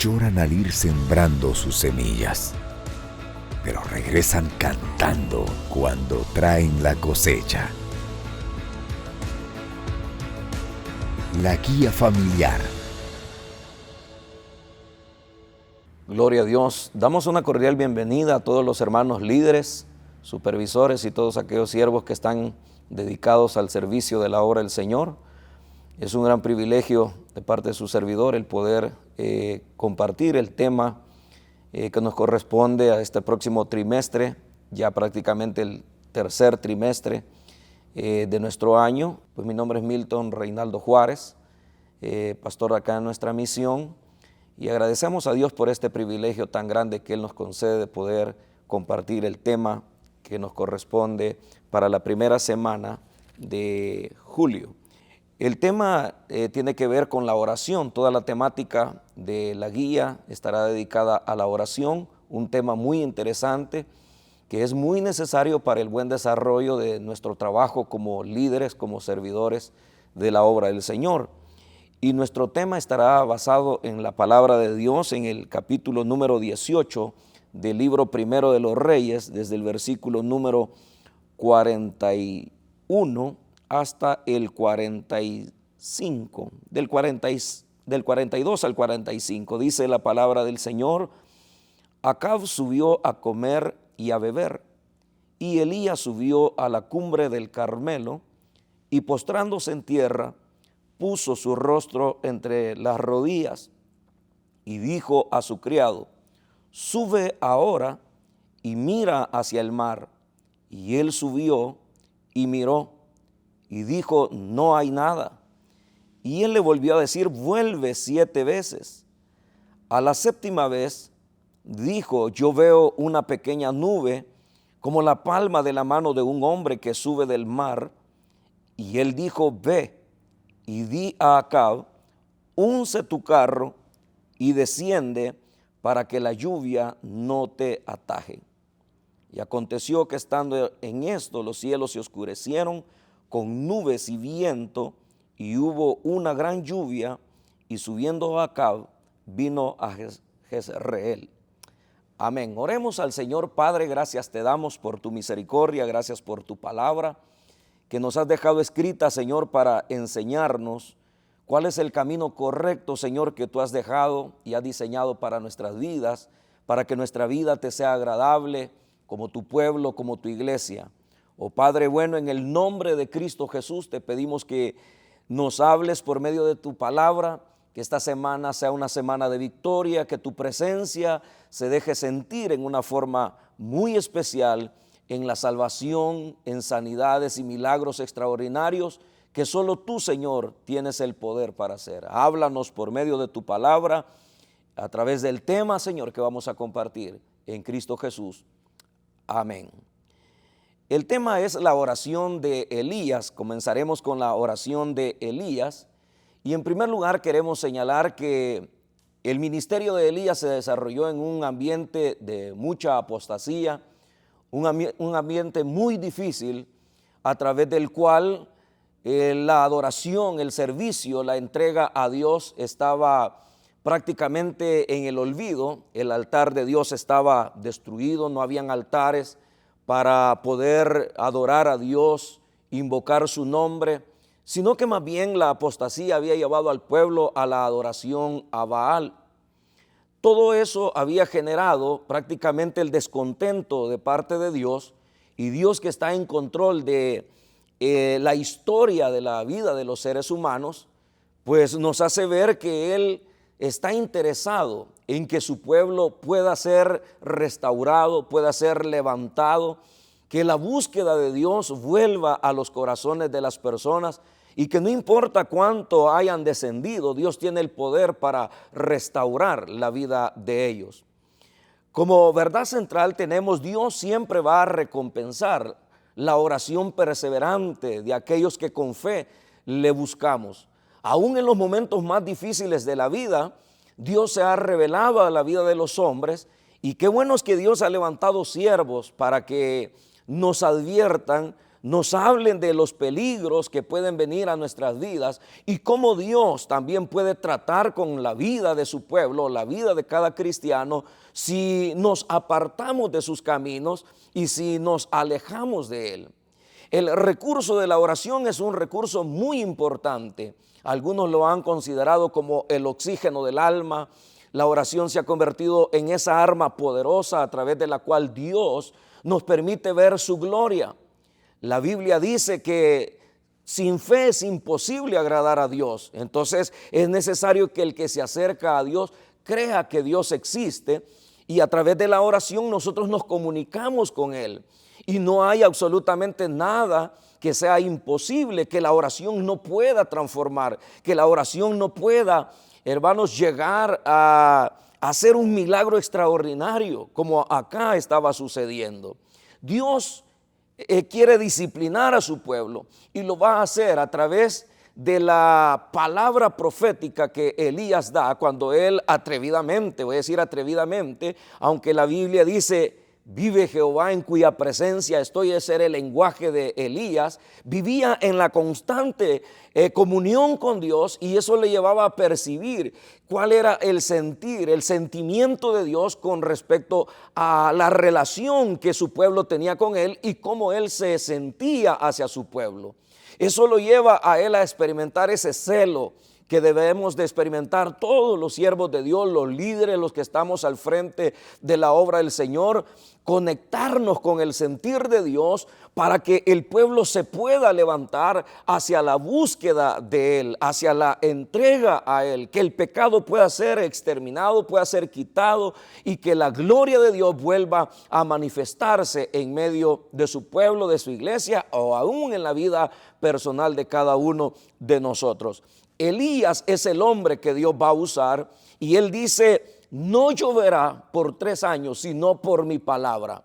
lloran al ir sembrando sus semillas, pero regresan cantando cuando traen la cosecha. La guía familiar. Gloria a Dios. Damos una cordial bienvenida a todos los hermanos líderes, supervisores y todos aquellos siervos que están dedicados al servicio de la obra del Señor. Es un gran privilegio de parte de su servidor el poder compartir el tema que nos corresponde a este próximo trimestre, ya prácticamente el tercer trimestre de nuestro año. Pues mi nombre es Milton Reinaldo Juárez, pastor acá en nuestra misión, y agradecemos a Dios por este privilegio tan grande que Él nos concede de poder compartir el tema que nos corresponde para la primera semana de julio. El tema tiene que ver con la oración. Toda la temática de la guía estará dedicada a la oración, un tema muy interesante que es muy necesario para el buen desarrollo de nuestro trabajo como líderes, como servidores de la obra del Señor. Y nuestro tema estará basado en la palabra de Dios en el capítulo número 18 del libro primero de los Reyes, desde el versículo número 41 hasta el 45, del 42 al 45, dice la palabra del Señor: Acab subió a comer y a beber, y Elías subió a la cumbre del Carmelo, y postrándose en tierra, puso su rostro entre las rodillas, y dijo a su criado: Sube ahora y mira hacia el mar. Y él subió y miró, y dijo: no hay nada. Y él le volvió a decir: vuelve 7 veces. A la 7ª vez dijo: yo veo una pequeña nube como la palma de la mano de un hombre que sube del mar. Y él dijo: ve y di a Acab: unce tu carro y desciende para que la lluvia no te ataje. Y aconteció que estando en esto los cielos se oscurecieron con nubes y viento, y hubo una gran lluvia, y subiendo a Acab vino a Jezreel. Amén. Oremos al Señor. Padre, gracias te damos por tu misericordia, gracias por tu palabra que nos has dejado escrita, Señor, para enseñarnos cuál es el camino correcto, Señor, que tú has dejado y has diseñado para nuestras vidas, para que nuestra vida te sea agradable como tu pueblo, como tu iglesia. Oh Padre bueno, en el nombre de Cristo Jesús te pedimos que nos hables por medio de tu palabra, que esta semana sea una semana de victoria, que tu presencia se deje sentir en una forma muy especial en la salvación, en sanidades y milagros extraordinarios que solo tú, Señor, tienes el poder para hacer. Háblanos por medio de tu palabra, a través del tema, Señor, que vamos a compartir en Cristo Jesús. Amén. El tema es la oración de Elías. Comenzaremos con la oración de Elías. Y en primer lugar queremos señalar que el ministerio de Elías se desarrolló en un ambiente de mucha apostasía, un ambiente muy difícil, a través del cual la adoración, el servicio, la entrega a Dios estaba prácticamente en el olvido. El altar de Dios estaba destruido, no habían altares para poder adorar a Dios, invocar su nombre, sino que más bien la apostasía había llevado al pueblo a la adoración a Baal. Todo eso había generado prácticamente el descontento de parte de Dios, y Dios, que está en control de la historia de la vida de los seres humanos, pues nos hace ver que Él está interesado en que su pueblo pueda ser restaurado, pueda ser levantado, que la búsqueda de Dios vuelva a los corazones de las personas, y que no importa cuánto hayan descendido, Dios tiene el poder para restaurar la vida de ellos. Como verdad central tenemos: Dios siempre va a recompensar la oración perseverante de aquellos que con fe le buscamos. Aún en los momentos más difíciles de la vida, Dios se ha revelado a la vida de los hombres, y qué bueno es que Dios ha levantado siervos para que nos adviertan nos hablen de los peligros que pueden venir a nuestras vidas y cómo Dios también puede tratar con la vida de su pueblo, la vida de cada cristiano, si nos apartamos de sus caminos y si nos alejamos de Él. El recurso de la oración es un recurso muy importante. Algunos lo han considerado como el oxígeno del alma. La oración se ha convertido en esa arma poderosa a través de la cual Dios nos permite ver su gloria. La Biblia dice que sin fe es imposible agradar a Dios. Entonces es necesario que el que se acerca a Dios crea que Dios existe y a través de la oración nosotros nos comunicamos con Él. Y no hay absolutamente nada que sea imposible, que la oración no pueda transformar, que la oración no pueda, hermanos, llegar a hacer un milagro extraordinario como acá estaba sucediendo. Dios quiere disciplinar a su pueblo y lo va a hacer a través de la palabra profética que Elías da cuando él atrevidamente, voy a decir atrevidamente, aunque la Biblia dice vive Jehová en cuya presencia estoy, ese era el lenguaje de Elías, vivía en la constante comunión con Dios y eso le llevaba a percibir cuál era el sentir, el sentimiento de Dios con respecto a la relación que su pueblo tenía con él y cómo él se sentía hacia su pueblo. Eso lo lleva a él a experimentar ese celo que debemos de experimentar todos los siervos de Dios, los líderes, los que estamos al frente de la obra del Señor, conectarnos con el sentir de Dios para que el pueblo se pueda levantar hacia la búsqueda de Él, hacia la entrega a Él, que el pecado pueda ser exterminado, pueda ser quitado y que la gloria de Dios vuelva a manifestarse en medio de su pueblo, de su iglesia o aún en la vida personal de cada uno de nosotros. Elías es el hombre que Dios va a usar y él dice, no lloverá por 3 años, sino por mi palabra.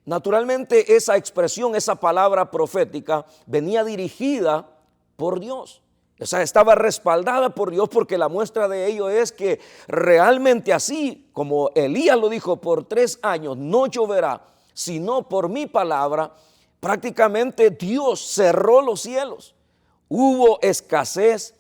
Naturalmente esa expresión, esa palabra profética venía dirigida por Dios. O sea, estaba respaldada por Dios porque la muestra de ello es que realmente así como Elías lo dijo, por 3 años no lloverá, sino por mi palabra, prácticamente Dios cerró los cielos. Hubo escasez,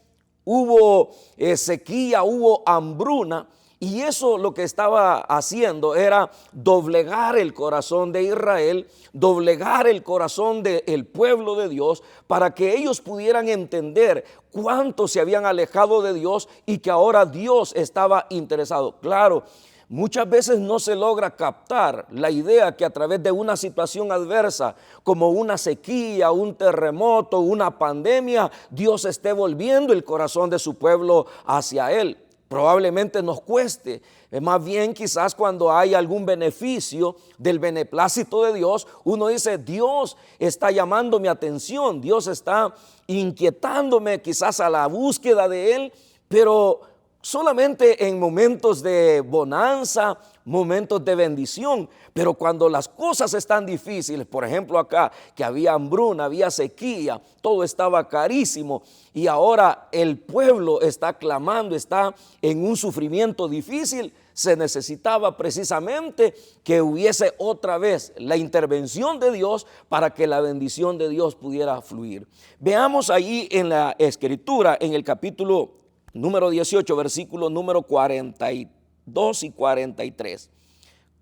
hubo sequía, hubo hambruna y eso lo que estaba haciendo era doblegar el corazón de Israel, doblegar el corazón del pueblo de Dios para que ellos pudieran entender cuánto se habían alejado de Dios y que ahora Dios estaba interesado. Claro, muchas veces no se logra captar la idea que a través de una situación adversa como una sequía, un terremoto, una pandemia, Dios esté volviendo el corazón de su pueblo hacia Él. Probablemente nos cueste, más bien quizás cuando hay algún beneficio del beneplácito de Dios, uno dice, Dios está llamando mi atención, Dios está inquietándome quizás a la búsqueda de Él, pero solamente en momentos de bonanza, momentos de bendición, pero cuando las cosas están difíciles, por ejemplo acá que había hambruna, había sequía, todo estaba carísimo y ahora el pueblo está clamando, está en un sufrimiento difícil, se necesitaba precisamente que hubiese otra vez la intervención de Dios para que la bendición de Dios pudiera fluir. Veamos ahí en la Escritura, en el capítulo número 18, versículos número 42 y 43.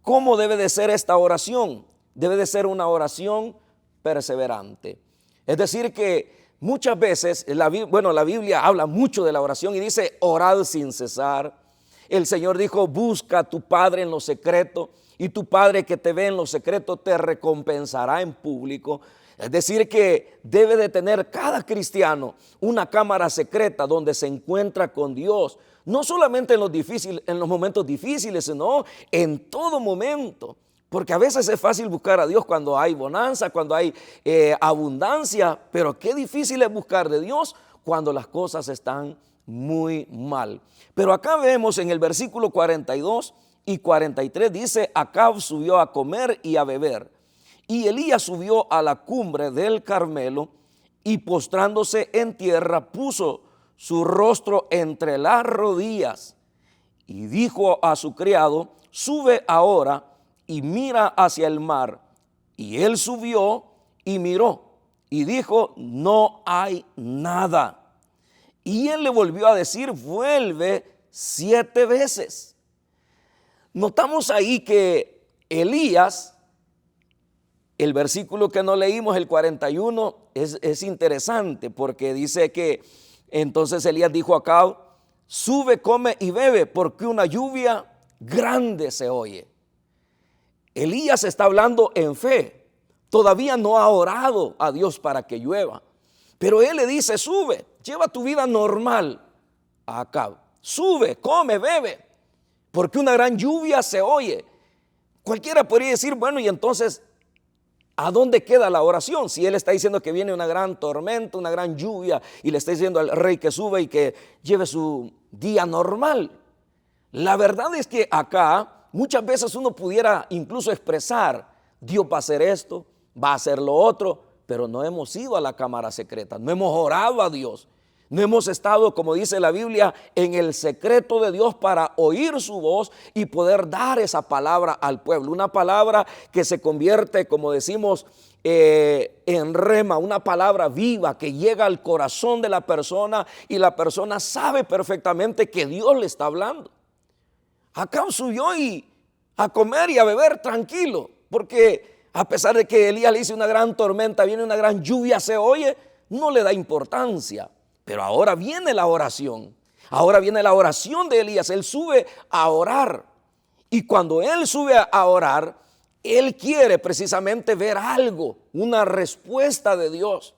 ¿Cómo debe de ser esta oración? Debe de ser una oración perseverante. Es decir que muchas veces, la Biblia habla mucho de la oración y dice orad sin cesar. El Señor dijo busca a tu Padre en lo secreto y tu Padre que te ve en lo secreto te recompensará en público. Es decir que debe de tener cada cristiano una cámara secreta donde se encuentra con Dios, no solamente en los momentos difíciles, sino en todo momento. Porque a veces es fácil buscar a Dios cuando hay bonanza, cuando hay abundancia, pero qué difícil es buscar de Dios cuando las cosas están muy mal. Pero acá vemos en el versículo 42 y 43 dice, Acab subió a comer y a beber. Y Elías subió a la cumbre del Carmelo y postrándose en tierra puso su rostro entre las rodillas y dijo a su criado, sube ahora y mira hacia el mar. Y él subió y miró y dijo: no hay nada. Y él le volvió a decir: vuelve 7 veces. Notamos ahí que Elías, el versículo que no leímos, el 41, es interesante, porque dice que entonces Elías dijo a Acab: sube, come y bebe, porque una lluvia grande se oye. Elías está hablando en fe. Todavía no ha orado a Dios para que llueva, pero él le dice: sube, lleva tu vida normal a Acab. Sube, come, bebe, porque una gran lluvia se oye. Cualquiera podría decir: bueno, y entonces, ¿a dónde queda la oración? Si él está diciendo que viene una gran tormenta, una gran lluvia, y le está diciendo al rey que sube y que lleve su día normal. La verdad es que acá muchas veces uno pudiera incluso expresar: Dios va a hacer esto, va a hacer lo otro, pero no hemos ido a la cámara secreta, no hemos orado a Dios, no hemos estado, como dice la Biblia, en el secreto de Dios para oír su voz y poder dar esa palabra al pueblo. Una palabra que se convierte, como decimos, en rema, una palabra viva que llega al corazón de la persona y la persona sabe perfectamente que Dios le está hablando. Acab subió a comer y a beber tranquilo, porque a pesar de que Elías le dice: una gran tormenta, viene una gran lluvia, se oye, no le da importancia. Pero ahora viene la oración. Ahora viene la oración de Elías. Él sube a orar. Y cuando él sube a orar, él quiere precisamente ver algo, una respuesta de Dios.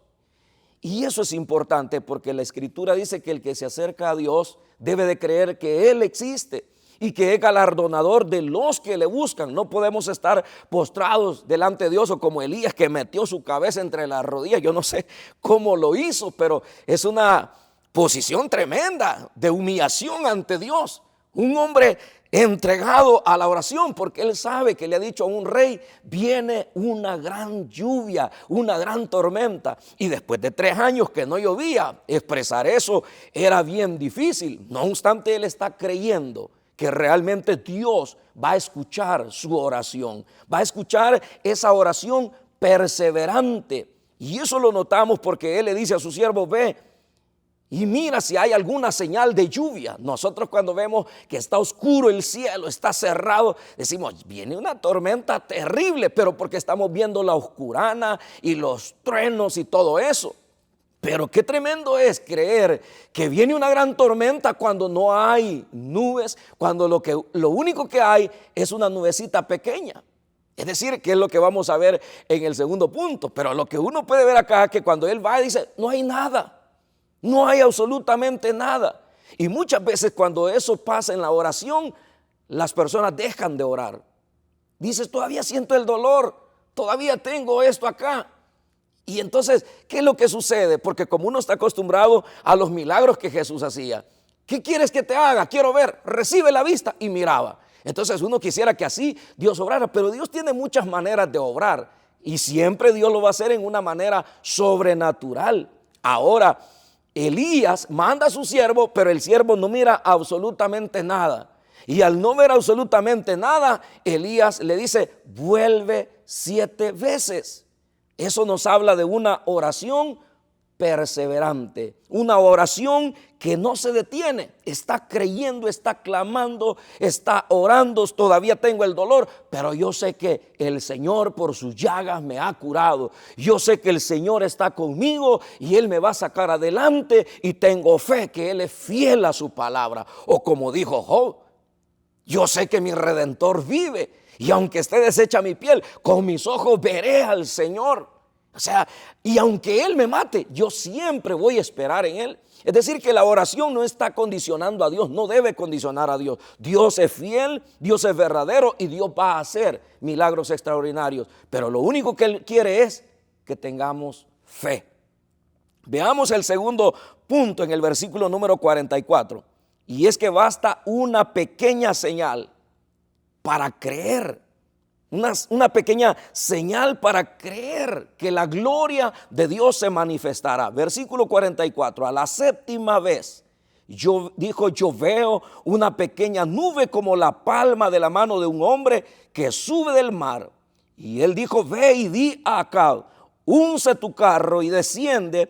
Y eso es importante, porque la Escritura dice que el que se acerca a Dios debe de creer que Él existe y que es galardonador de los que le buscan. No podemos estar postrados delante de Dios, o como Elías, que metió su cabeza entre las rodillas. Yo no sé cómo lo hizo, pero es una posición tremenda de humillación ante Dios. Un hombre entregado a la oración, porque él sabe que le ha dicho a un rey: viene una gran lluvia, una gran tormenta. Y después de 3 años que no llovía, expresar eso era bien difícil. No obstante, él está creyendo que realmente Dios va a escuchar su oración, va a escuchar esa oración perseverante. Y eso lo notamos porque él le dice a su siervo: ve y mira si hay alguna señal de lluvia. Nosotros, cuando vemos que está oscuro el cielo, está cerrado, decimos: viene una tormenta terrible, pero porque estamos viendo la oscurana y los truenos y todo eso. Pero qué tremendo es creer que viene una gran tormenta cuando no hay nubes, cuando lo único que hay es una nubecita pequeña. Es decir, que es lo que vamos a ver en el segundo punto. Pero lo que uno puede ver acá es que cuando él va y dice: no hay nada, no hay absolutamente nada. Y muchas veces cuando eso pasa en la oración, las personas dejan de orar. Dices: todavía siento el dolor, todavía tengo esto acá. Y entonces, ¿qué es lo que sucede? Porque como uno está acostumbrado a los milagros que Jesús hacía: ¿qué quieres que te haga? Quiero ver. Recibe la vista. Y miraba. Entonces uno quisiera que así Dios obrara, pero Dios tiene muchas maneras de obrar, y siempre Dios lo va a hacer en una manera sobrenatural. Ahora, Elías manda a su siervo, pero el siervo no mira absolutamente nada. Y al no ver absolutamente nada, Elías le dice: vuelve 7 veces. Eso nos habla de una oración perseverante, una oración que no se detiene. Está creyendo, está clamando, está orando. Todavía tengo el dolor, pero yo sé que el Señor por sus llagas me ha curado. Yo sé que el Señor está conmigo y Él me va a sacar adelante, y tengo fe que Él es fiel a su palabra. O como dijo Job: yo sé que mi Redentor vive, y aunque esté deshecha mi piel, con mis ojos veré al Señor. O sea, y aunque Él me mate, yo siempre voy a esperar en Él. Es decir, que la oración no está condicionando a Dios, no debe condicionar a Dios. Dios es fiel, Dios es verdadero, y Dios va a hacer milagros extraordinarios. Pero lo único que Él quiere es que tengamos fe. Veamos el segundo punto en el versículo número 44. Y es que basta una pequeña señal para creer. Una pequeña señal para creer que la gloria de Dios se manifestará. Versículo 44. A la 7ª vez, yo veo una pequeña nube como la palma de la mano de un hombre que sube del mar. Y él dijo: ve y di a Acab: unce tu carro y desciende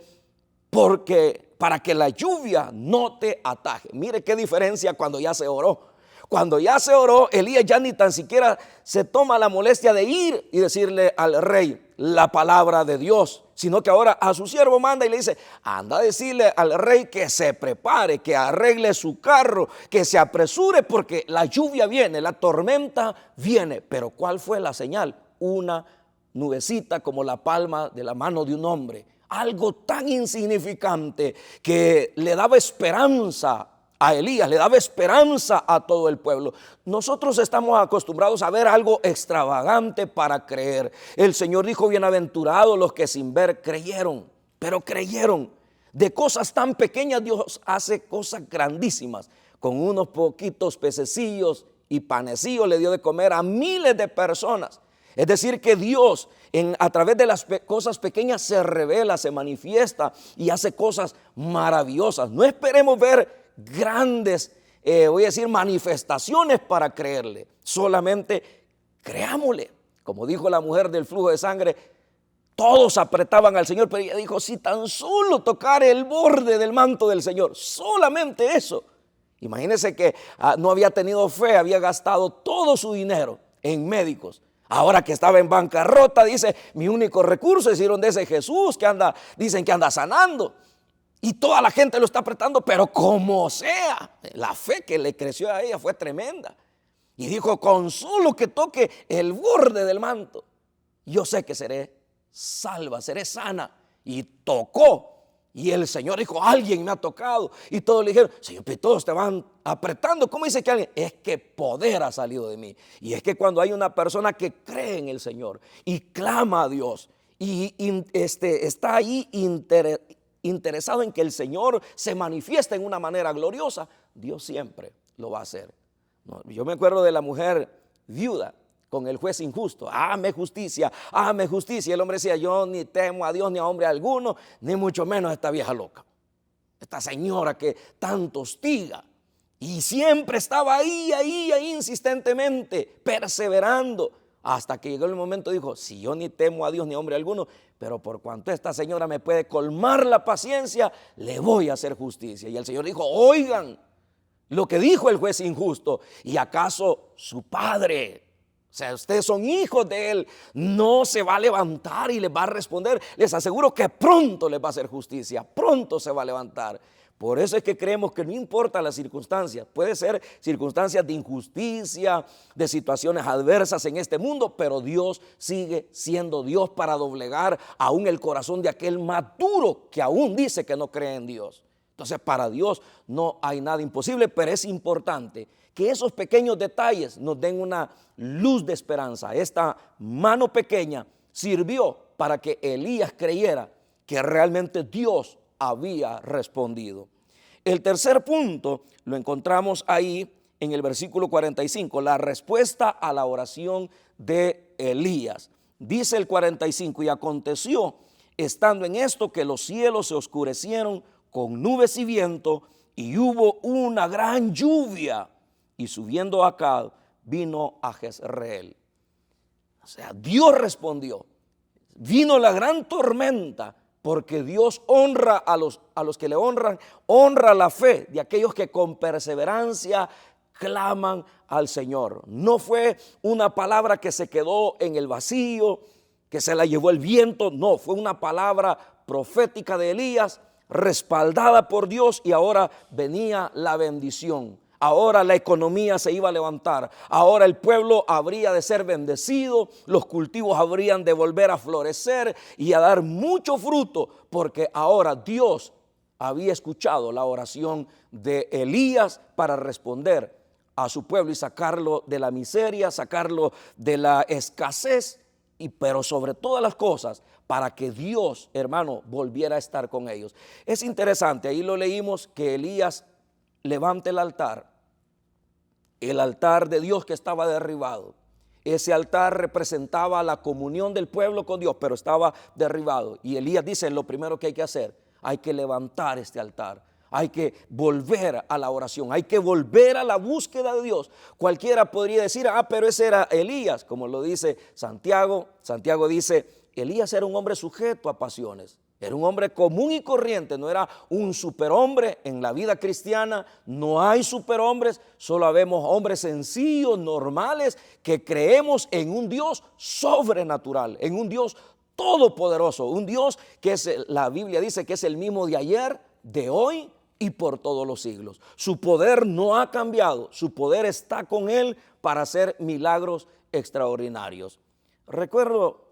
para que la lluvia no te ataje. Mire qué diferencia cuando ya se oró. Cuando ya se oró, Elías ya ni tan siquiera se toma la molestia de ir y decirle al rey la palabra de Dios, sino que ahora a su siervo manda y le dice: anda a decirle al rey que se prepare, que arregle su carro, que se apresure, porque la lluvia viene, la tormenta viene. Pero ¿cuál fue la señal? Una nubecita como la palma de la mano de un hombre. Algo tan insignificante que le daba esperanza a Elías, le daba esperanza a todo el pueblo. Nosotros estamos acostumbrados a ver algo extravagante para creer. El Señor dijo: bienaventurados los que sin ver creyeron. Pero creyeron. De cosas tan pequeñas Dios hace cosas grandísimas. Con unos poquitos pececillos y panecillos le dio de comer a miles de personas. Es decir, que Dios a través de las cosas pequeñas se revela, se manifiesta y hace cosas maravillosas. No esperemos ver grandes, manifestaciones para creerle. Solamente creámosle. Como dijo la mujer del flujo de sangre, todos apretaban al Señor, pero ella dijo: si tan solo tocar el borde del manto del Señor, solamente eso. Imagínense que no había tenido fe, había gastado todo su dinero en médicos. Ahora que estaba en bancarrota, dice: mi único recurso es ir donde ese Jesús que dicen que anda sanando. Y toda la gente lo está apretando, pero como sea, la fe que le creció a ella fue tremenda. Y dijo: con solo que toque el borde del manto, yo sé que seré salva, seré sana. Y tocó. Y el Señor dijo: alguien me ha tocado. Y todos le dijeron: Señor, pero todos te van apretando. ¿Cómo dice que alguien? Es que poder ha salido de mí. Y es que cuando hay una persona que cree en el Señor y clama a Dios y está ahí interesado en que el Señor se manifieste en una manera gloriosa, Dios siempre lo va a hacer. Yo me acuerdo de la mujer viuda con el juez injusto: hágame justicia, hágame justicia. Y el hombre decía: yo ni temo a Dios ni a hombre alguno, ni mucho menos a esta vieja loca, esta señora que tanto hostiga. Y siempre estaba ahí insistentemente, perseverando, hasta que llegó el momento, dijo: si yo ni temo a Dios ni a hombre alguno, pero por cuanto esta señora me puede colmar la paciencia, le voy a hacer justicia. Y el Señor dijo: oigan lo que dijo el juez injusto. ¿Y acaso su padre, o sea, ustedes son hijos de él, no se va a levantar y les va a responder? Les aseguro que pronto les va a hacer justicia, pronto se va a levantar. Por eso es que creemos que no importa las circunstancias, puede ser circunstancias de injusticia, de situaciones adversas en este mundo, pero Dios sigue siendo Dios para doblegar aún el corazón de aquel más duro que aún dice que no cree en Dios. Entonces, para Dios no hay nada imposible, pero es importante que esos pequeños detalles nos den una luz de esperanza. Esta mano pequeña sirvió para que Elías creyera que realmente Dios había respondido. El tercer punto lo encontramos ahí en el versículo 45, la respuesta a la oración de Elías. Dice el 45: y aconteció estando en esto que los cielos se oscurecieron con nubes y viento, y hubo una gran lluvia, y subiendo Acab vino a Jezreel. O sea, Dios respondió. Vino la gran tormenta, porque Dios honra a los que le honran, honra la fe de aquellos que con perseverancia claman al Señor. No fue una palabra que se quedó en el vacío, que se la llevó el viento. No, fue una palabra profética de Elías, respaldada por Dios, y ahora venía la bendición. Ahora la economía se iba a levantar. Ahora el pueblo habría de ser bendecido. Los cultivos habrían de volver a florecer y a dar mucho fruto, porque ahora Dios había escuchado la oración de Elías para responder a su pueblo y sacarlo de la miseria, sacarlo de la escasez, pero sobre todas las cosas, para que Dios, hermano, volviera a estar con ellos. Es interesante, ahí lo leímos, que Elías levante el altar de Dios que estaba derribado. Ese altar representaba la comunión del pueblo con Dios, pero estaba derribado. Y Elías dice: lo primero que hay que hacer, hay que levantar este altar. Hay que volver a la oración, hay que volver a la búsqueda de Dios. Cualquiera podría decir: pero ese era Elías, como lo dice Santiago. Santiago dice Elías era un hombre sujeto a pasiones. Era un hombre común y corriente, no era un superhombre. En la vida cristiana no hay superhombres, solo habemos hombres sencillos, normales, que creemos en un Dios sobrenatural, en un Dios todopoderoso, un Dios que la Biblia dice que es el mismo de ayer, de hoy y por todos los siglos. Su poder no ha cambiado, su poder está con él para hacer milagros extraordinarios. Recuerdo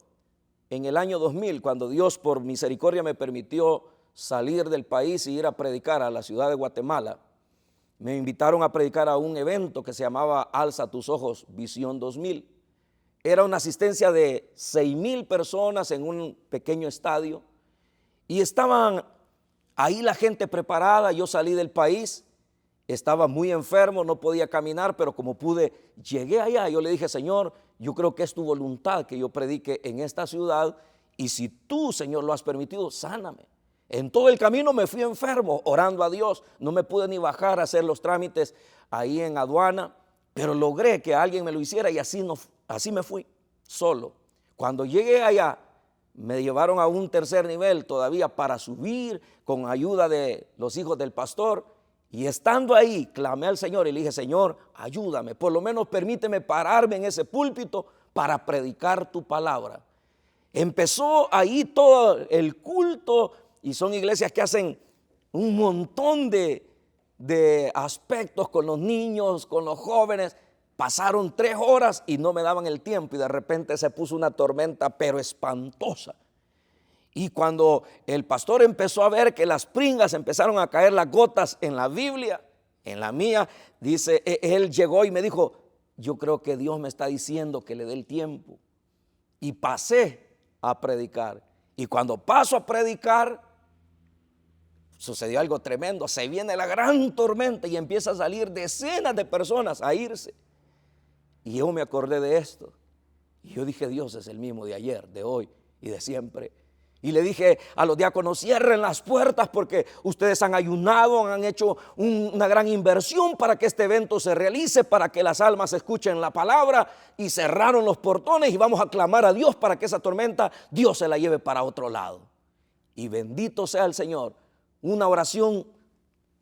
en el año 2000, cuando Dios por misericordia me permitió salir del país y ir a predicar a la ciudad de Guatemala, me invitaron a predicar a un evento que se llamaba Alza tus ojos, Visión 2000. Era una asistencia de 6,000 personas en un pequeño estadio y estaban ahí la gente preparada. Yo salí del país, estaba muy enfermo, no podía caminar, pero como pude, llegué allá. Yo le dije, Señor, yo creo que es tu voluntad que yo predique en esta ciudad y si tú, Señor, lo has permitido, sáname. En todo el camino me fui enfermo, orando a Dios. No me pude ni bajar a hacer los trámites ahí en aduana, pero logré que alguien me lo hiciera y así me fui, solo. Cuando llegué allá, me llevaron a un tercer nivel todavía para subir con ayuda de los hijos del pastor. Y estando ahí, clamé al Señor y le dije, Señor, ayúdame, por lo menos permíteme pararme en ese púlpito para predicar tu palabra. Empezó ahí todo el culto y son iglesias que hacen un montón de aspectos con los niños, con los jóvenes. Pasaron 3 horas y no me daban el tiempo y de repente se puso una tormenta pero espantosa. Y cuando el pastor empezó a ver que las pringas empezaron a caer las gotas en la Biblia, en la mía, dice, él llegó y me dijo, yo creo que Dios me está diciendo que le dé el tiempo. Y pasé a predicar. Y cuando paso a predicar, sucedió algo tremendo. Se viene la gran tormenta y empieza a salir decenas de personas a irse. Y yo me acordé de esto. Y yo dije, Dios es el mismo de ayer, de hoy y de siempre. Y le dije a los diáconos, cierren las puertas porque ustedes han ayunado, han hecho una gran inversión para que este evento se realice, para que las almas escuchen la palabra. Y cerraron los portones y vamos a clamar a Dios para que esa tormenta Dios se la lleve para otro lado. Y bendito sea el Señor. Una oración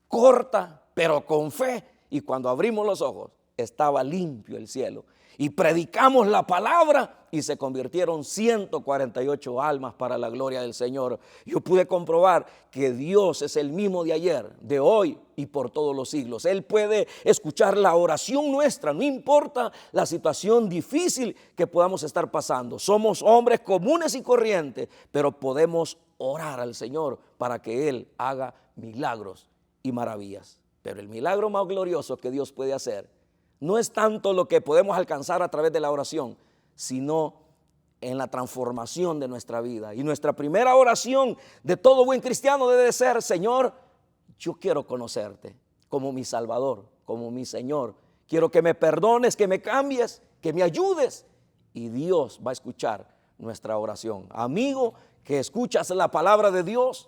corta, pero con fe. Y cuando abrimos los ojos, estaba limpio el cielo. Y predicamos la palabra y se convirtieron 148 almas para la gloria del Señor. Yo pude comprobar que Dios es el mismo de ayer, de hoy y por todos los siglos. Él puede escuchar la oración nuestra, no importa la situación difícil que podamos estar pasando. Somos hombres comunes y corrientes, pero podemos orar al Señor para que Él haga milagros y maravillas. Pero el milagro más glorioso que Dios puede hacer no es tanto lo que podemos alcanzar a través de la oración, sino en la transformación de nuestra vida. Y nuestra primera oración de todo buen cristiano debe ser, Señor, yo quiero conocerte como mi Salvador, como mi Señor. Quiero que me perdones, que me cambies, que me ayudes. Y Dios va a escuchar nuestra oración. Amigo, que escuchas la palabra de Dios,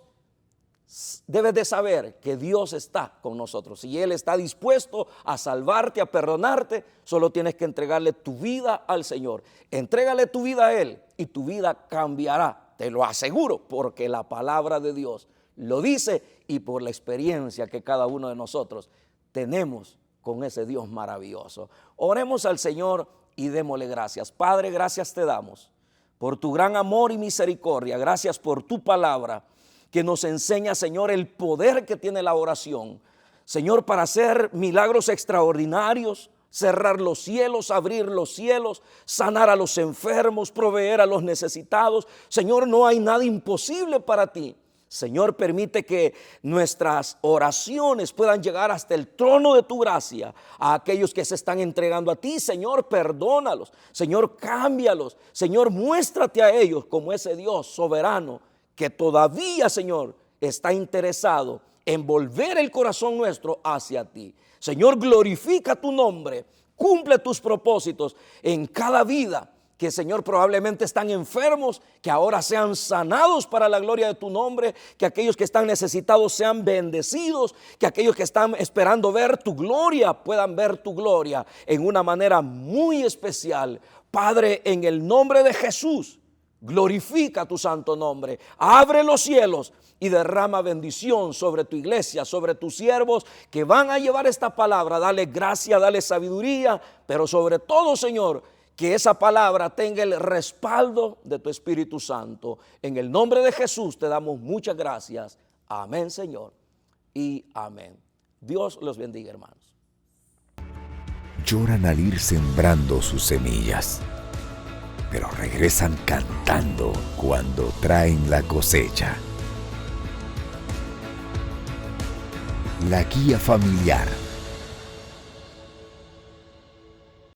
debes de saber que Dios está con nosotros y Él está dispuesto a salvarte, a perdonarte. Solo tienes que entregarle tu vida al Señor. Entrégale tu vida a Él y tu vida cambiará, te lo aseguro, porque la palabra de Dios lo dice y por la experiencia que cada uno de nosotros tenemos con ese Dios maravilloso. Oremos al Señor y démosle gracias. Padre, gracias te damos por tu gran amor y misericordia. Gracias por tu palabra que nos enseña, Señor, el poder que tiene la oración, Señor, para hacer milagros extraordinarios, cerrar los cielos, abrir los cielos, sanar a los enfermos, proveer a los necesitados. Señor, no hay nada imposible para ti. Señor, permite que nuestras oraciones puedan llegar hasta el trono de tu gracia. A aquellos que se están entregando a ti, Señor, perdónalos. Señor, cámbialos. Señor, muéstrate a ellos como ese Dios soberano que todavía, Señor, está interesado en volver el corazón nuestro hacia ti. Señor, glorifica tu nombre, cumple tus propósitos en cada vida que, Señor, probablemente están enfermos, que ahora sean sanados para la gloria de tu nombre, que aquellos que están necesitados sean bendecidos, que aquellos que están esperando ver tu gloria puedan ver tu gloria en una manera muy especial. Padre, en el nombre de Jesús, Glorifica tu santo nombre. Abre los cielos y derrama bendición sobre tu iglesia, sobre tus siervos que van a llevar esta palabra. Dale gracia, dale sabiduría, pero sobre todo, Señor, que esa palabra tenga el respaldo de tu Espíritu Santo. En el nombre de Jesús te damos muchas gracias. Amén, Señor, y amén. Dios los bendiga, hermanos. Lloran al ir sembrando sus semillas, pero regresan cantando cuando traen la cosecha. La guía familiar